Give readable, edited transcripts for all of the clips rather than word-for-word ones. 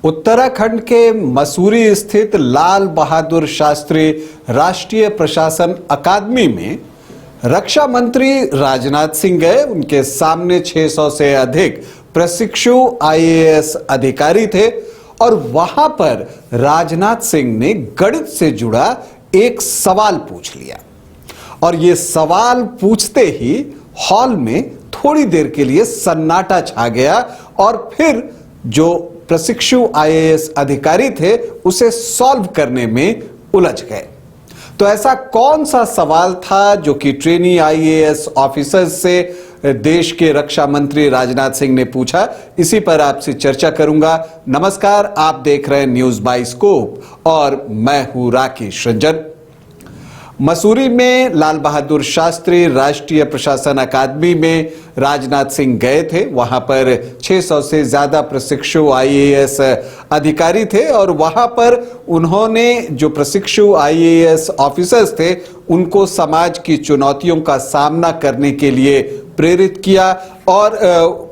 उत्तराखंड के मसूरी स्थित लाल बहादुर शास्त्री राष्ट्रीय प्रशासन अकादमी में रक्षा मंत्री राजनाथ सिंह गए। उनके सामने 600 से अधिक प्रशिक्षु आईएएस अधिकारी थे और वहां पर राजनाथ सिंह ने गणित से जुड़ा एक सवाल पूछ लिया और ये सवाल पूछते ही हॉल में थोड़ी देर के लिए सन्नाटा छा गया और फिर जो प्रशिक्षु आईएएस अधिकारी थे उसे सॉल्व करने में उलझ गए। तो ऐसा कौन सा सवाल था जो कि ट्रेनी आईएएस ऑफिसर्स से देश के रक्षा मंत्री राजनाथ सिंह ने पूछा, इसी पर आपसे चर्चा करूंगा। नमस्कार, आप देख रहे हैं न्यूज बाय स्कोप और मैं हूं राकेश रंजन। मसूरी में लाल बहादुर शास्त्री राष्ट्रीय प्रशासन अकादमी में राजनाथ सिंह गए थे। वहां पर 600 से ज्यादा प्रशिक्षु आईएएस अधिकारी थे और वहां पर उन्होंने जो प्रशिक्षु आईएएस ऑफिसर्स थे उनको समाज की चुनौतियों का सामना करने के लिए प्रेरित किया और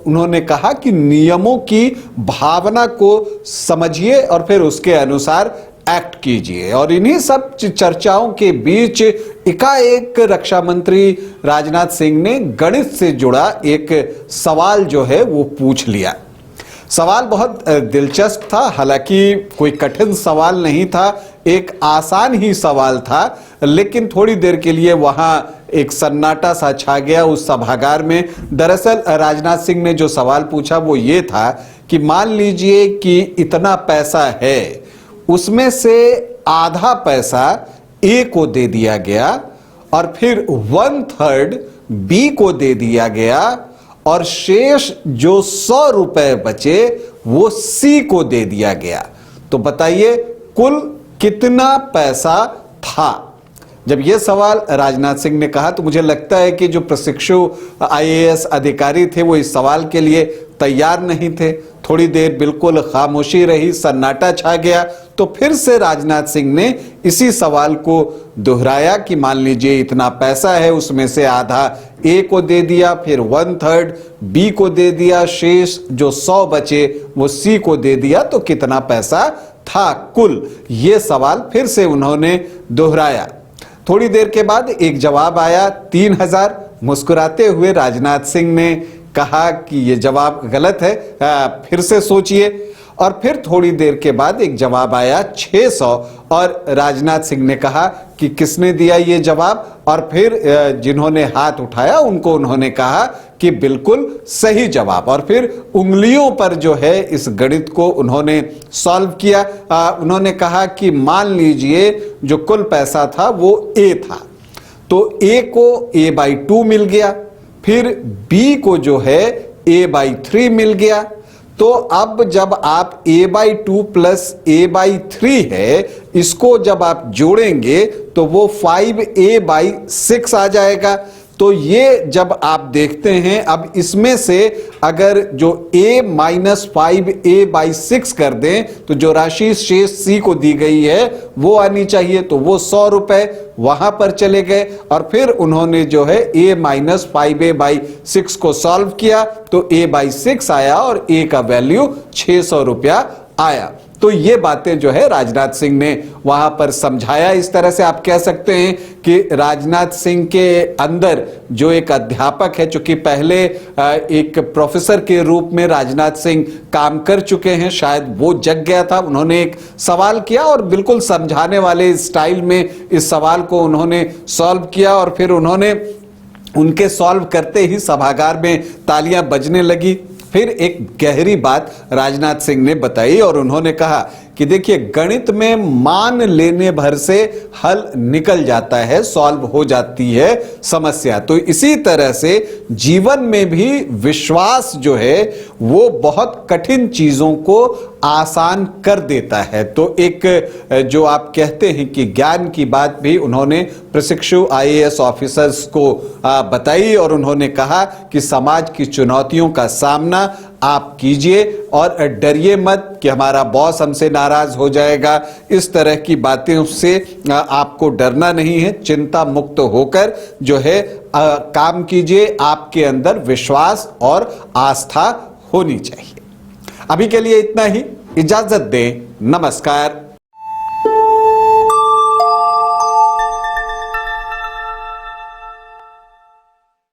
उन्होंने कहा कि नियमों की भावना को समझिए और फिर उसके अनुसार एक्ट कीजिए। और इन्हीं सब चर्चाओं के बीच एकाएक रक्षा मंत्री राजनाथ सिंह ने गणित से जुड़ा एक सवाल जो है वो पूछ लिया। सवाल बहुत दिलचस्प था, हालांकि कोई कठिन सवाल नहीं था, एक आसान ही सवाल था, लेकिन थोड़ी देर के लिए वहां एक सन्नाटा सा छा गया उस सभागार में। दरअसल राजनाथ सिंह ने जो सवाल पूछा वो ये था कि मान लीजिए कि इतना पैसा है, उसमें से आधा पैसा ए को दे दिया गया और फिर 1/3 बी को दे दिया गया और शेष जो 100 रुपए बचे वो सी को दे दिया गया। तो बताइए कुल कितना पैसा था। जब यह सवाल राजनाथ सिंह ने कहा तो मुझे लगता है कि जो प्रशिक्षु आईएएस अधिकारी थे वो इस सवाल के लिए तैयार नहीं थे। थोड़ी देर बिल्कुल खामोशी रही, सन्नाटा छा गया। तो फिर से राजनाथ सिंह ने इसी सवाल को दोहराया कि मान लीजिए इतना पैसा है, उसमें से आधा ए को दे दिया, फिर 1/3 बी को दे दिया, शेष जो 100 बचे वो सी को दे दिया, तो कितना पैसा था कुल। ये सवाल फिर से उन्होंने दोहराया। थोड़ी देर के बाद एक जवाब आया 3000। मुस्कुराते हुए राजनाथ सिंह ने कहा कि यह जवाब गलत है, फिर से सोचिए। और फिर थोड़ी देर के बाद एक जवाब आया 600 और राजनाथ सिंह ने कहा कि किसने दिया ये जवाब, और फिर जिन्होंने हाथ उठाया उनको उन्होंने कहा कि बिल्कुल सही जवाब। और फिर उंगलियों पर जो है इस गणित को उन्होंने सॉल्व किया। उन्होंने कहा कि मान लीजिए जो कुल पैसा था वो ए था, तो ए को a/2 मिल गया, फिर बी को जो है a/3 मिल गया। तो अब जब आप a/2 प्लस a/3 है, इसको जब आप जोड़ेंगे तो वो 5a/6 आ जाएगा। तो ये जब आप देखते हैं, अब इसमें से अगर जो a माइनस 5a/6 कर दें तो जो राशि शेष सी को दी गई है वो आनी चाहिए। तो वो 100 रुपए वहां पर चले गए और फिर उन्होंने जो है a माइनस 5a/6 को सॉल्व किया तो a/6 आया और a का वैल्यू 600 रुपया आया। तो ये बातें जो है राजनाथ सिंह ने वहां पर समझाया। इस तरह से आप कह सकते हैं कि राजनाथ सिंह के अंदर जो एक अध्यापक है, चूंकि पहले एक प्रोफेसर के रूप में राजनाथ सिंह काम कर चुके हैं, शायद वो जग गया था। उन्होंने एक सवाल किया और बिल्कुल समझाने वाले स्टाइल में इस सवाल को उन्होंने सॉल्व किया और फिर उन्होंने उनके सॉल्व करते ही सभागार में तालियां बजने लगी। फिर एक गहरी बात राजनाथ सिंह ने बताई और उन्होंने कहा कि देखिए, गणित में मान लेने भर से हल निकल जाता है, सॉल्व हो जाती है समस्या। तो इसी तरह से जीवन में भी विश्वास जो है वो बहुत कठिन चीजों को आसान कर देता है। तो एक जो आप कहते हैं कि ज्ञान की बात भी उन्होंने प्रशिक्षु आईएएस ऑफिसर्स को बताई और उन्होंने कहा कि समाज की चुनौतियों का सामना आप कीजिए और डरिए मत कि हमारा बॉस हमसे नाराज हो जाएगा। इस तरह की बातें से आपको डरना नहीं है, चिंता मुक्त होकर जो है काम कीजिए। आपके अंदर विश्वास और आस्था होनी चाहिए। अभी के लिए इतना ही। इजाजत दें, नमस्कार।